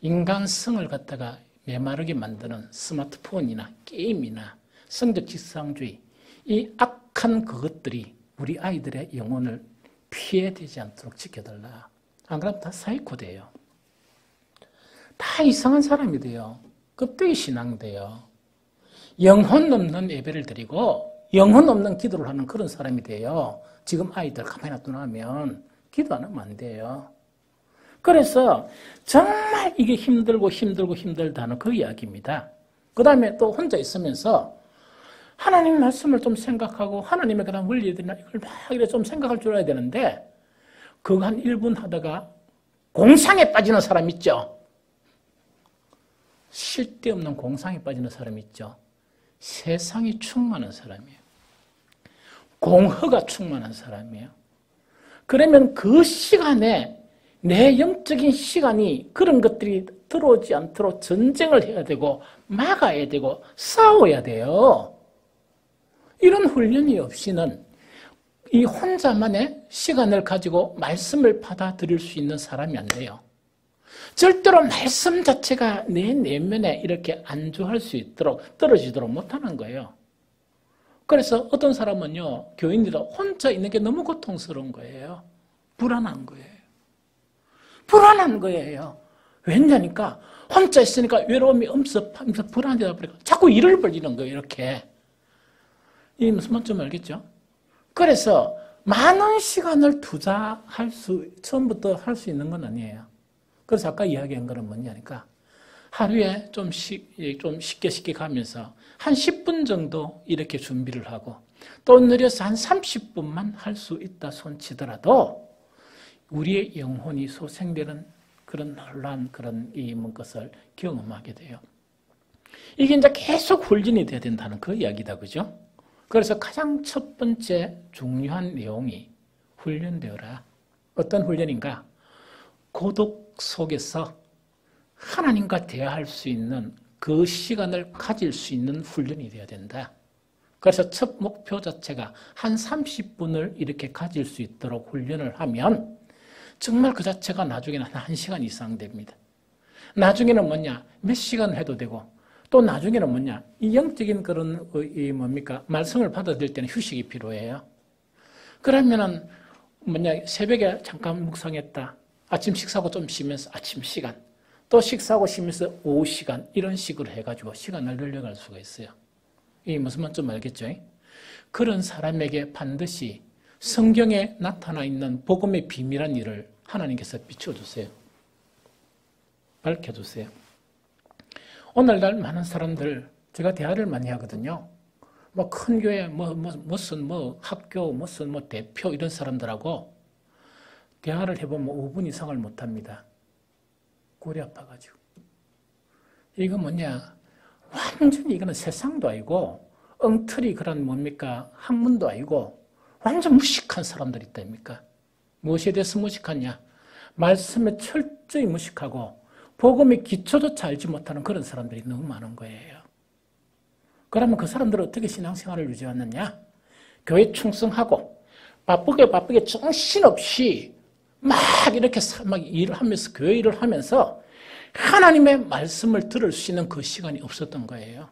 [SPEAKER 1] 인간성을 갖다가 메마르게 만드는 스마트폰이나 게임이나 성적 지상주의, 이 악한 그것들이 우리 아이들의 영혼을 피해되지 않도록 지켜달라. 안 그러면 다 사이코 돼요. 다 이상한 사람이 돼요. 껍데기 신앙 돼요. 영혼 없는 예배를 드리고 영혼 없는 기도를 하는 그런 사람이 돼요. 지금 아이들 가만히 놔두면 기도 안 하면 안 돼요. 그래서 정말 이게 힘들다는 그 이야기입니다. 그 다음에 또 혼자 있으면서 하나님 말씀을 좀 생각하고 하나님의 그런 원리들이나 이걸 막 이렇게 좀 생각할 줄 알아야 되는데 그거 한 1분 하다가 공상에 빠지는 사람 있죠. 쓸데없는 공상에 빠지는 사람 있죠. 세상이 충만한 사람이에요. 공허가 충만한 사람이에요. 그러면 그 시간에 내 영적인 시간이 그런 것들이 들어오지 않도록 전쟁을 해야 되고 막아야 되고 싸워야 돼요. 이런 훈련이 없이는 이 혼자만의 시간을 가지고 말씀을 받아들일 수 있는 사람이 안 돼요. 절대로 말씀 자체가 내 내면에 이렇게 안주할 수 있도록 떨어지도록 못하는 거예요. 그래서 어떤 사람은요, 교인들이 혼자 있는 게 너무 고통스러운 거예요. 불안한 거예요. 왜냐니까 혼자 있으니까 외로움이 엄습하면서 불안하다 보니까 자꾸 일을 벌리는 거예요, 이렇게. 이 무슨 말인지 알겠죠? 그래서 많은 시간을 처음부터 할 수 있는 건 아니에요. 그래서 아까 이야기한 거는 뭐냐니까 하루에 좀 쉽게 가면서 한 10분 정도 이렇게 준비를 하고 또 느려서 한 30분만 할 수 있다 손치더라도 우리의 영혼이 소생되는 그런 놀라운 그런 것을 경험하게 돼요. 이게 이제 계속 훈련이 돼야 된다는 그 이야기다, 그죠? 그래서 가장 첫 번째 중요한 내용이 훈련되어라. 어떤 훈련인가? 고독 속에서 하나님과 대화할 수 있는 그 시간을 가질 수 있는 훈련이 되어야 된다. 그래서 첫 목표 자체가 한 30분을 이렇게 가질 수 있도록 훈련을 하면 정말 그 자체가 나중에는 한 1시간 이상 됩니다. 나중에는 뭐냐? 몇 시간 해도 되고 또 나중에는 뭐냐? 이 영적인 그런 말씀을 받아들일 때는 휴식이 필요해요. 그러면은 뭐냐? 새벽에 잠깐 묵상했다. 아침 식사하고 좀 쉬면서 아침 시간. 또 식사하고 쉬면서 오후 시간. 이런 식으로 해가지고 시간을 늘려갈 수가 있어요. 이 무슨 말인지 좀 알겠죠? 그런 사람에게 반드시 성경에 나타나 있는 복음의 비밀한 일을 하나님께서 비춰주세요. 밝혀주세요. 오늘날 많은 사람들, 제가 대화를 많이 하거든요. 큰 교회, 무슨 학교, 무슨 대표 이런 사람들하고 대화를 해보면 5분 이상을 못 합니다. 골이 아파가지고. 이거 뭐냐? 완전히 이거는 세상도 아니고, 엉터리 그런 학문도 아니고, 완전 무식한 사람들이 있다니까. 무엇에 대해서 무식하냐? 말씀에 철저히 무식하고, 복음의 기초조차 알지 못하는 그런 사람들이 너무 많은 거예요. 그러면 그 사람들은 어떻게 신앙생활을 유지하느냐? 교회 충성하고, 바쁘게 정신없이 막 이렇게 일을 하면서, 교회 일을 하면서 하나님의 말씀을 들을 수 있는 그 시간이 없었던 거예요.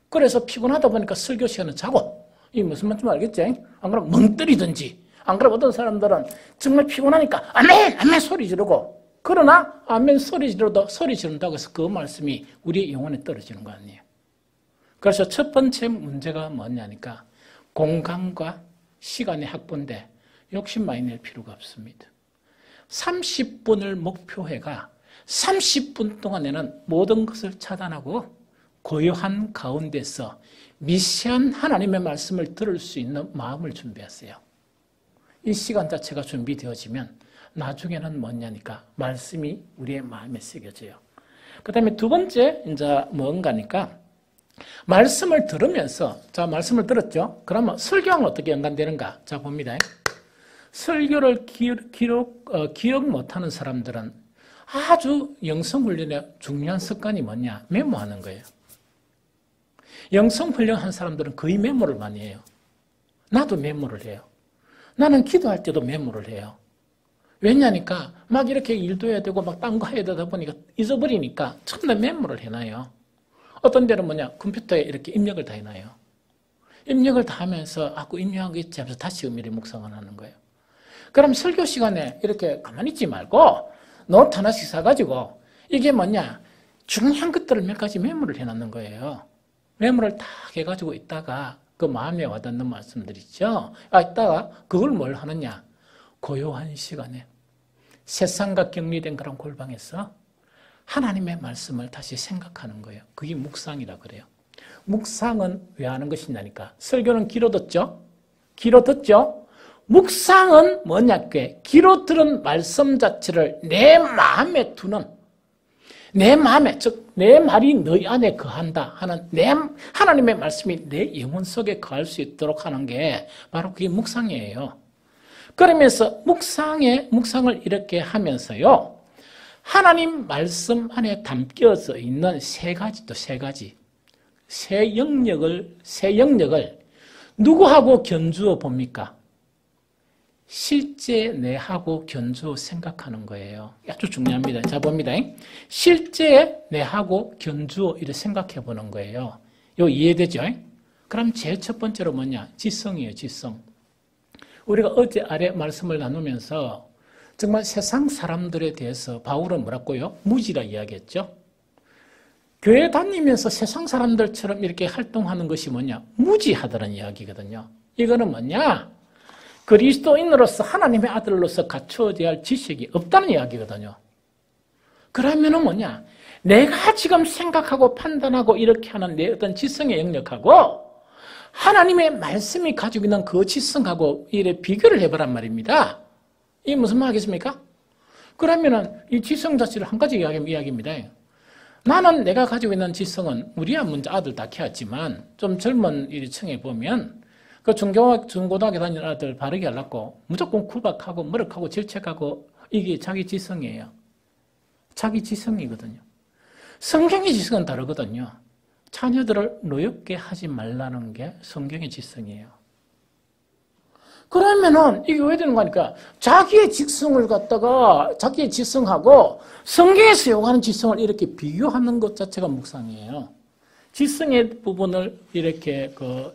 [SPEAKER 1] 그래서 피곤하다 보니까 설교 시간은 자고, 이 무슨 말인지 알겠지? 안 그러면 멍 때리든지, 안 그러면 어떤 사람들은 정말 피곤하니까 아멘 소리 지르고, 그러나 아멘 소리 지른다고 해서 그 말씀이 우리의 영혼에 떨어지는 거 아니에요. 그래서 첫 번째 문제가 뭐냐니까 공간과 시간의 확보인데 욕심 많이 낼 필요가 없습니다. 30분을 목표해가 30분 동안에는 모든 것을 차단하고 고요한 가운데서 미시한 하나님의 말씀을 들을 수 있는 마음을 준비하세요. 이 시간 자체가 준비되어지면 나중에는 뭐냐니까 말씀이 우리의 마음에 새겨져요. 그 다음에 두 번째 이제 뭔가니까 말씀을 들으면서, 자, 말씀을 들었죠? 그러면 설교하면 어떻게 연관되는가? 자, 봅니다. 설교를 기억 못하는 사람들은 아주 영성훈련의 중요한 습관이 뭐냐? 메모하는 거예요. 영성훈련한 사람들은 거의 메모를 많이 해요. 나도 메모를 해요. 나는 기도할 때도 메모를 해요. 왜냐니까 막 이렇게 일도 해야 되고 막 딴 거 해야 되다 보니까 잊어버리니까 처음에 메모를 해놔요. 어떤 데는 뭐냐? 컴퓨터에 이렇게 입력을 다 해놔요. 입력을 다 하면서 그 입력한 거 있지 하면서 다시 은밀히 묵상을 하는 거예요. 그럼 설교 시간에 이렇게 가만히 있지 말고 노트 하나씩 사가지고 이게 뭐냐? 중요한 것들을 몇 가지 메모를 해놓는 거예요. 메모를 딱 해가지고 있다가 그 마음에 와닿는 말씀들 있죠? 이따가 그걸 뭘 하느냐? 고요한 시간에 세상과 격리된 그런 골방에서 하나님의 말씀을 다시 생각하는 거예요. 그게 묵상이라 그래요. 묵상은 왜 하는 것이냐니까. 설교는 귀로 듣죠? 귀로 듣죠? 묵상은 뭐냐께 귀로 들은 말씀 자체를 내 마음에 두는, 내 마음에, 즉 내 말이 너희 안에 거한다 하는 하나님의 말씀이 내 영혼 속에 거할 수 있도록 하는 게 바로 그게 묵상이에요. 그러면서 묵상을 이렇게 하면서요, 하나님 말씀 안에 담겨져 있는 세 가지 새 영역을 누구하고 견주어 봅니까? 실제 내하고 견주어 생각하는 거예요. 아주 중요합니다. 자, 봅니다. 실제 내하고 견주어 이렇게 생각해 보는 거예요. 이거 이해되죠? 그럼 제일 첫 번째로 뭐냐? 지성이에요, 지성. 우리가 어제 아래 말씀을 나누면서 정말 세상 사람들에 대해서 바울은 뭐라고요? 무지라 이야기했죠. 교회 다니면서 세상 사람들처럼 이렇게 활동하는 것이 뭐냐? 무지하다는 이야기거든요. 이거는 뭐냐? 그리스도인으로서 하나님의 아들로서 갖추어져야 할 지식이 없다는 이야기거든요. 그러면은 뭐냐? 내가 지금 생각하고 판단하고 이렇게 하는 내 어떤 지성의 영역하고 하나님의 말씀이 가지고 있는 그 지성하고 이래 비교를 해보란 말입니다. 이게 무슨 말이겠습니까? 그러면은 이 지성 자체를 한 가지 이야기입니다. 나는 내가 가지고 있는 지성은 우리야 먼저 아들 다 키웠지만 좀 젊은 이 층에 보면 그 중고등학교 다니는 아들 바르게 하려고 무조건 구박하고 머쓱하고 질책하고 이게 자기 지성이에요. 자기 지성이거든요. 성경의 지성은 다르거든요. 자녀들을 노엽게 하지 말라는 게 성경의 지성이에요. 그러면은 이게 왜 되는 거니까 자기의 지성을 갖다가 자기의 지성하고 성경에서 요구하는 지성을 이렇게 비교하는 것 자체가 묵상이에요. 지성의 부분을 이렇게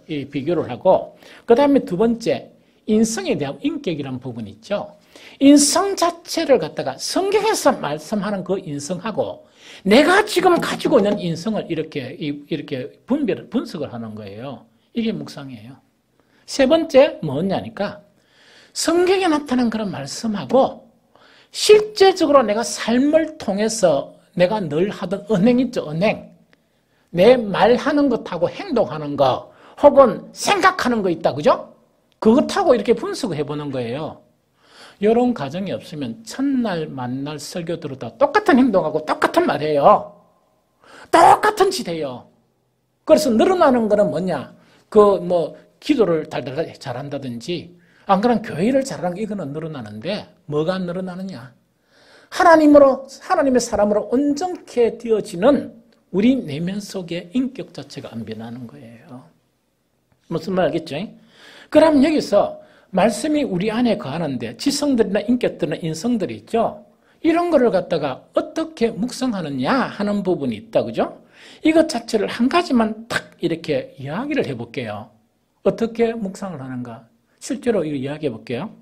[SPEAKER 1] 비교를 하고, 그 다음에 두 번째, 인성에 대한 인격이라는 부분이 있죠. 인성 자체를 갖다가 성경에서 말씀하는 그 인성하고 내가 지금 가지고 있는 인성을 이렇게 분석을 하는 거예요. 이게 묵상이에요. 세 번째, 뭐냐니까, 성경에 나타난 그런 말씀하고 실제적으로 내가 삶을 통해서 내가 늘 하던 언행 있죠, 언행. 내 말하는 것하고 행동하는 거 혹은 생각하는 거 있다, 그죠? 그것하고 이렇게 분석을 해보는 거예요. 이런 과정이 없으면 첫날 만날 설교 들어도 똑같은 행동하고 똑같은 말해요. 똑같은 짓 해요. 그래서 늘어나는 거는 뭐냐? 기도를 달달 잘한다든지 안 그러면 교회를 잘하는 게 이거는 늘어나는데 뭐가 늘어나느냐? 하나님의 사람으로 온전케 되어지는 우리 내면 속의 인격 자체가 안 변하는 거예요. 무슨 말 알겠죠? 그럼 여기서 말씀이 우리 안에 거하는데 지성들이나 인격들이나 인성들이 있죠? 이런 거를 갖다가 어떻게 묵상하느냐 하는 부분이 있다, 그죠? 이것 자체를 한 가지만 딱 이렇게 이야기를 해볼게요. 어떻게 묵상을 하는가? 실제로 이거 이야기해 볼게요.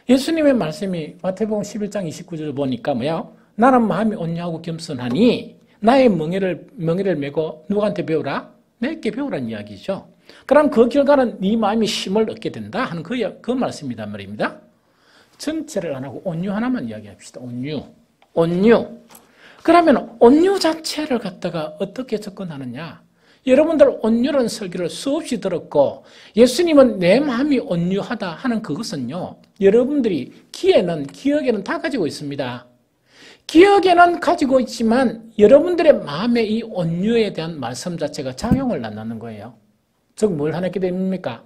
[SPEAKER 1] 예수님의 말씀이 마태복음 11장 29절 보니까 뭐야? 나는 마음이 온유하고 겸손하니 나의 멍에를 메고 누구한테 배우라? 내게 배우라는 이야기죠. 그럼 그 결과는 네 마음이 힘을 얻게 된다 하는 그 말씀이란 말입니다. 전체를 안 하고 온유 하나만 이야기합시다. 온유. 그러면 온유 자체를 갖다가 어떻게 접근하느냐? 여러분들 온유라는 설교를 수없이 들었고 예수님은 내 마음이 온유하다 하는 그것은요. 여러분들이 기억에는 다 가지고 있습니다. 기억에는 가지고 있지만 여러분들의 마음에 이 온유에 대한 말씀 자체가 작용을 안 하는 거예요. 즉 뭘 하게 됩니까?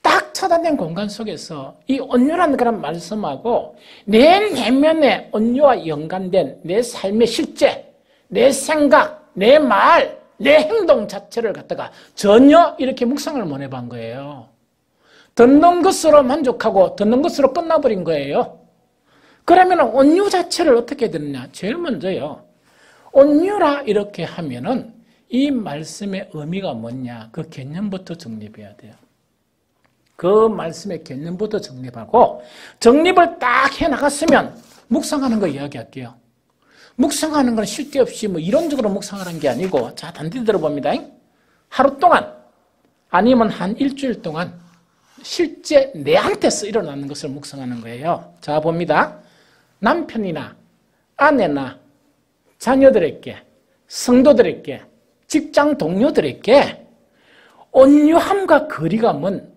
[SPEAKER 1] 딱 차단된 공간 속에서 이 온유라는 그런 말씀하고 내 내면의 온유와 연관된 내 삶의 실제, 내 생각, 내 말, 내 행동 자체를 갖다가 전혀 이렇게 묵상을 못 해본 거예요. 듣는 것으로 만족하고 듣는 것으로 끝나버린 거예요. 그러면 온유 자체를 어떻게 듣느냐? 제일 먼저요. 온유라 이렇게 하면은 이 말씀의 의미가 뭐냐? 그 개념부터 정립해야 돼요. 그 말씀의 개념부터 정립하고 정립을 딱 해나갔으면 묵상하는 거 이야기할게요. 묵상하는 건 쉴 데 없이 뭐 이론적으로 묵상하는 게 아니고 자 단디 들어봅니다. 하루 동안 아니면 한 일주일 동안 실제 내한테서 일어나는 것을 묵상하는 거예요. 자 봅니다. 남편이나 아내나 자녀들에게 성도들에게 직장 동료들에게 온유함과 거리감은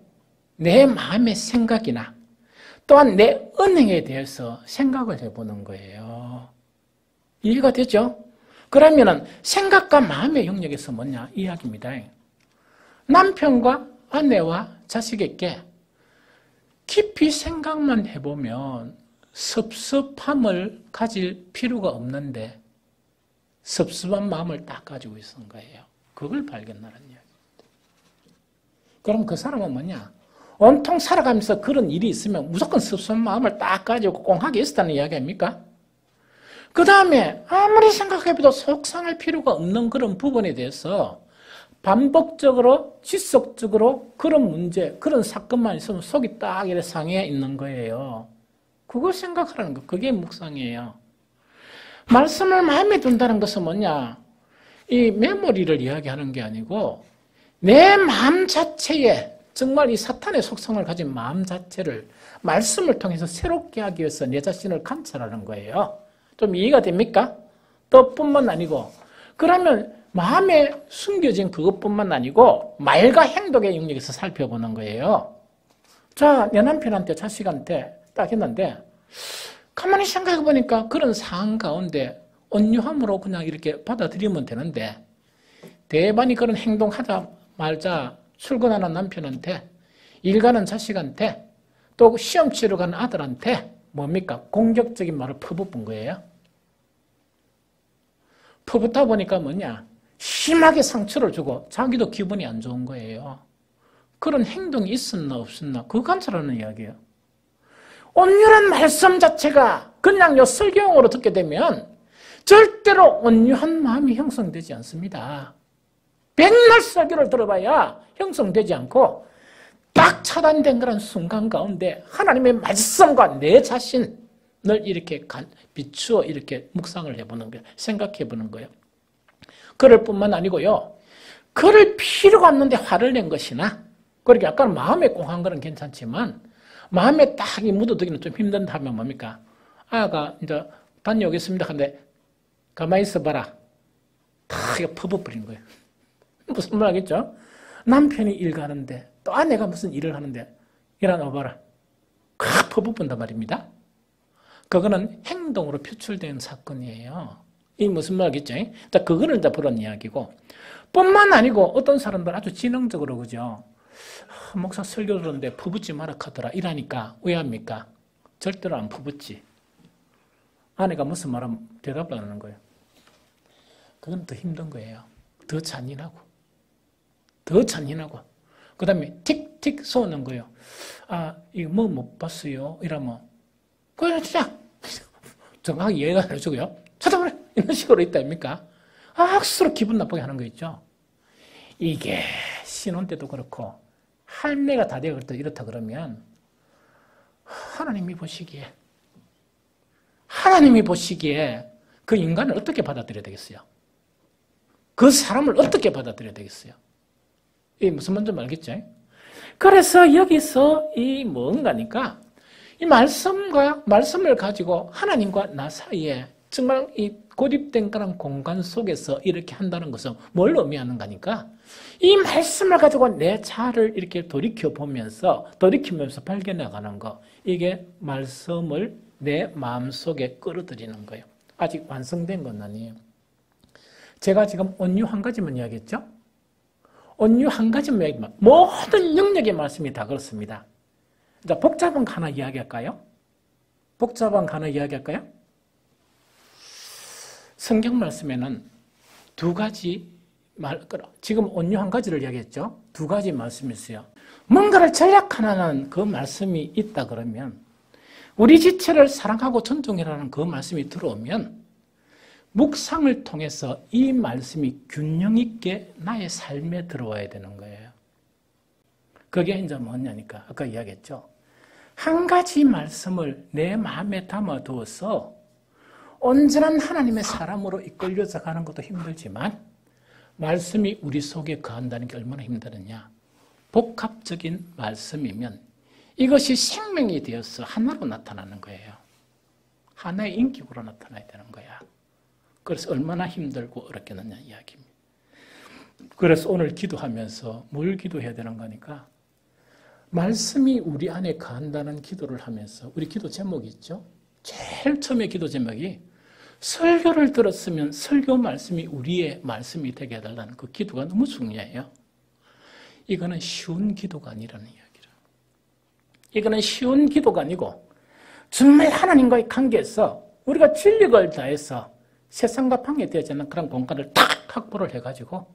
[SPEAKER 1] 내 마음의 생각이나 또한 내 은행에 대해서 생각을 해보는 거예요. 이해가 되죠? 그러면은 생각과 마음의 영역에서 뭐냐? 이야기입니다. 남편과 아내와 자식에게 깊이 생각만 해보면 섭섭함을 가질 필요가 없는데 섭섭한 마음을 딱 가지고 있는 거예요. 그걸 발견하는 이야기입니다. 그럼 그 사람은 뭐냐? 온통 살아가면서 그런 일이 있으면 무조건 섭섭한 마음을 딱 가지고 꽁하게 있었다는 이야기 아닙니까? 그 다음에 아무리 생각해봐도 속상할 필요가 없는 그런 부분에 대해서 반복적으로 지속적으로 그런 문제, 그런 사건만 있으면 속이 딱 이렇게 상해 있는 거예요. 그걸 생각하라는 거, 그게 묵상이에요. 말씀을 마음에 둔다는 것은 뭐냐? 이 메모리를 이야기하는 게 아니고 내 마음 자체에 정말 이 사탄의 속성을 가진 마음 자체를 말씀을 통해서 새롭게 하기 위해서 내 자신을 관찰하는 거예요. 좀 이해가 됩니까? 또 뿐만 아니고 그러면 마음에 숨겨진 그것뿐만 아니고 말과 행동의 영역에서 살펴보는 거예요. 자, 내 남편한테 자식한테 딱 했는데 가만히 생각해 보니까 그런 상황 가운데 온유함으로 그냥 이렇게 받아들이면 되는데 대반이 그런 행동하자 말자 출근하는 남편한테 일 가는 자식한테 또 시험 치러 가는 아들한테 뭡니까? 공격적인 말을 퍼붓은 거예요. 퍼붓다 보니까 뭐냐? 심하게 상처를 주고 자기도 기분이 안 좋은 거예요. 그런 행동이 있었나 없었나 그거 관찰하는 이야기예요. 온유한 말씀 자체가 그냥 요 설교용어로 듣게 되면 절대로 온유한 마음이 형성되지 않습니다. 백날 설교를 들어봐야 형성되지 않고 딱 차단된 그런 순간 가운데 하나님의 말씀과 내 자신을 이렇게 비추어 이렇게 묵상을 해보는 거예요. 생각해보는 거예요. 그럴 뿐만 아니고요. 그럴 필요가 없는데 화를 낸 것이나 그렇게 약간 마음에 꽁한 거는 괜찮지만 마음에 딱 묻어두기는 좀 힘든다 하면 뭡니까? 아가 이제 다녀오겠습니다. 근데 가만히 있어봐라. 다 이거 퍼붓버린 거예요. 무슨 말 하겠죠? 남편이 일 가는데 또 아내가 무슨 일을 하는데 일어나봐라. 콱 퍼붓는단 말입니다. 그거는 행동으로 표출된 사건이에요. 이 무슨 말 하겠죠? 자, 그거를 이제 보는 이야기고 뿐만 아니고 어떤 사람들은 아주 지능적으로 그죠? 목사 설교 들었는데 퍼붓지 마라 하더라 이러니까 왜 합니까? 절대로 안 퍼붓지. 아내가 무슨 말하면 대답을 안 하는 거예요. 그건 더 힘든 거예요. 더 잔인하고 그 다음에 틱틱 쏘는 거예요. 아 이거 뭐 못 봤어요 이러면 그냥 진짜 정확하게 이해가 안 해주고요. 찾아보래 이런 식으로 있다 아닙니까? 악수로 기분 나쁘게 하는 거 있죠. 이게 신혼 때도 그렇고 할매가 다 되어 이렇다 그러면 하나님이 보시기에 그 인간을 어떻게 받아들여야 되겠어요? 그 사람을 어떻게 받아들여야 되겠어요? 이 무슨 말인지 알겠죠? 그래서 여기서 이 뭔가니까 이 말씀을 가지고 하나님과 나 사이에 정말 이 고립된 그런 공간 속에서 이렇게 한다는 것은 뭘 의미하는 거니까 이 말씀을 가지고 내 자아를 이렇게 돌이키면서 발견해 가는 거, 이게 말씀을 내 마음속에 끌어들이는 거예요. 아직 완성된 건 아니에요. 제가 지금 온유 한 가지만 이야기했죠? 온유 한 가지만 이야기하면 모든 영역의 말씀이 다 그렇습니다. 자, 복잡한 거 하나 이야기할까요? 성경 말씀에는 두 가지 지금 온유 한 가지를 이야기했죠? 두 가지 말씀이 있어요. 뭔가를 전략하는 그 말씀이 있다 그러면, 우리 지체를 사랑하고 존중해라는 그 말씀이 들어오면 묵상을 통해서 이 말씀이 균형 있게 나의 삶에 들어와야 되는 거예요. 그게 이제 뭐냐니까 아까 이야기했죠. 한 가지 말씀을 내 마음에 담아두어서 온전한 하나님의 사람으로 이끌려서 가는 것도 힘들지만 말씀이 우리 속에 거한다는 게 얼마나 힘드느냐. 복합적인 말씀이면 이것이 생명이 되어서 하나로 나타나는 거예요. 하나의 인격으로 나타나야 되는 거야. 그래서 얼마나 힘들고 어렵겠느냐 이야기입니다. 그래서 오늘 기도하면서 뭘 기도해야 되는 거니까, 말씀이 우리 안에 거한다는 기도를 하면서 우리 기도 제목이 있죠. 제일 처음에 기도 제목이 설교를 들었으면 설교 말씀이 우리의 말씀이 되게 해달라는 그 기도가 너무 중요해요. 이거는 쉬운 기도가 아니라는 이야기라. 이거는 쉬운 기도가 아니고 정말 하나님과의 관계에서 우리가 진력을 다해서 세상과 방해되지 않는 그런 공간을 탁 확보를 해가지고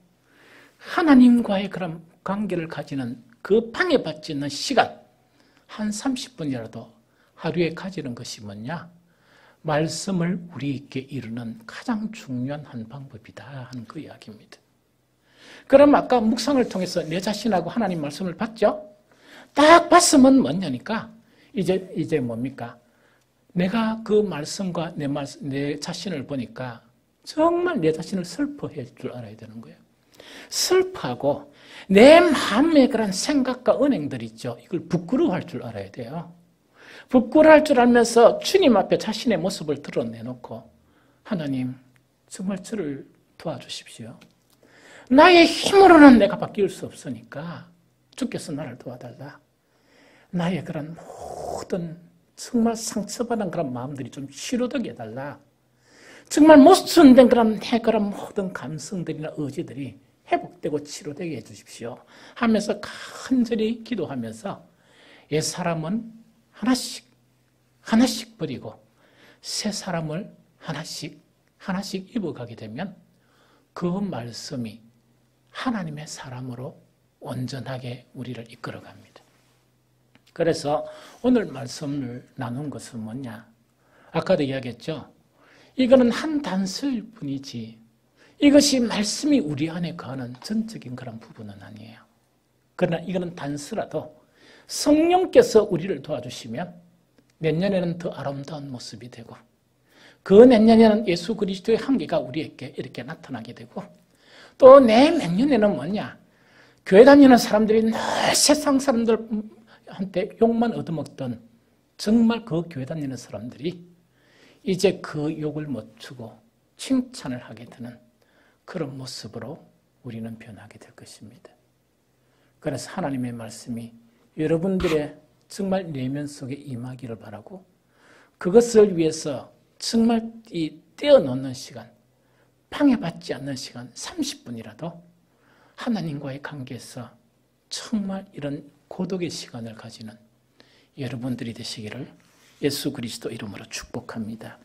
[SPEAKER 1] 하나님과의 그런 관계를 가지는 그 방해받지 않는 시간 한 30분이라도 하루에 가지는 것이 뭐냐? 말씀을 우리에게 이루는 가장 중요한 한 방법이다 하는 그 이야기입니다. 그럼 아까 묵상을 통해서 내 자신하고 하나님 말씀을 봤죠? 딱 봤으면 뭐냐니까 이제 뭡니까? 내가 그 말씀과 내 자신을 보니까 정말 내 자신을 슬퍼할 줄 알아야 되는 거예요. 슬퍼하고 내 마음에 그런 생각과 은행들 있죠. 이걸 부끄러워할 줄 알아야 돼요. 부끄러워할 줄 알면서 주님 앞에 자신의 모습을 드러내놓고, 하나님 정말 저를 도와주십시오. 나의 힘으로는 내가 바뀔 수 없으니까 주께서 나를 도와달라. 나의 그런 모든 정말 상처받은 그런 마음들이 좀 치료되게 해달라. 정말 모순된 그런 모든 감성들이나 의지들이 회복되고 치료되게 해주십시오 하면서 간절히 기도하면서 옛 사람은 하나씩 버리고 새 사람을 하나씩 입어가게 되면 그 말씀이 하나님의 사람으로 온전하게 우리를 이끌어갑니다. 그래서 오늘 말씀을 나눈 것은 뭐냐? 아까도 이야기했죠? 이거는 한 단서일 뿐이지 이것이 말씀이 우리 안에 거하는 전적인 그런 부분은 아니에요. 그러나 이거는 단서라도 성령께서 우리를 도와주시면 내년에는 더 아름다운 모습이 되고, 그 내년에는 예수 그리스도의 향기가 우리에게 이렇게 나타나게 되고, 또 내년에는 뭐냐? 교회 다니는 사람들이 늘 세상 사람들한테 욕만 얻어먹던 정말 그 교회 다니는 사람들이 이제 그 욕을 멈추고 칭찬을 하게 되는 그런 모습으로 우리는 변하게 될 것입니다. 그래서 하나님의 말씀이 여러분들의 정말 내면 속에 임하기를 바라고, 그것을 위해서 정말 이 떼어놓는 시간, 방해받지 않는 시간 30분이라도 하나님과의 관계에서 정말 이런 고독의 시간을 가지는 여러분들이 되시기를 예수 그리스도 이름으로 축복합니다.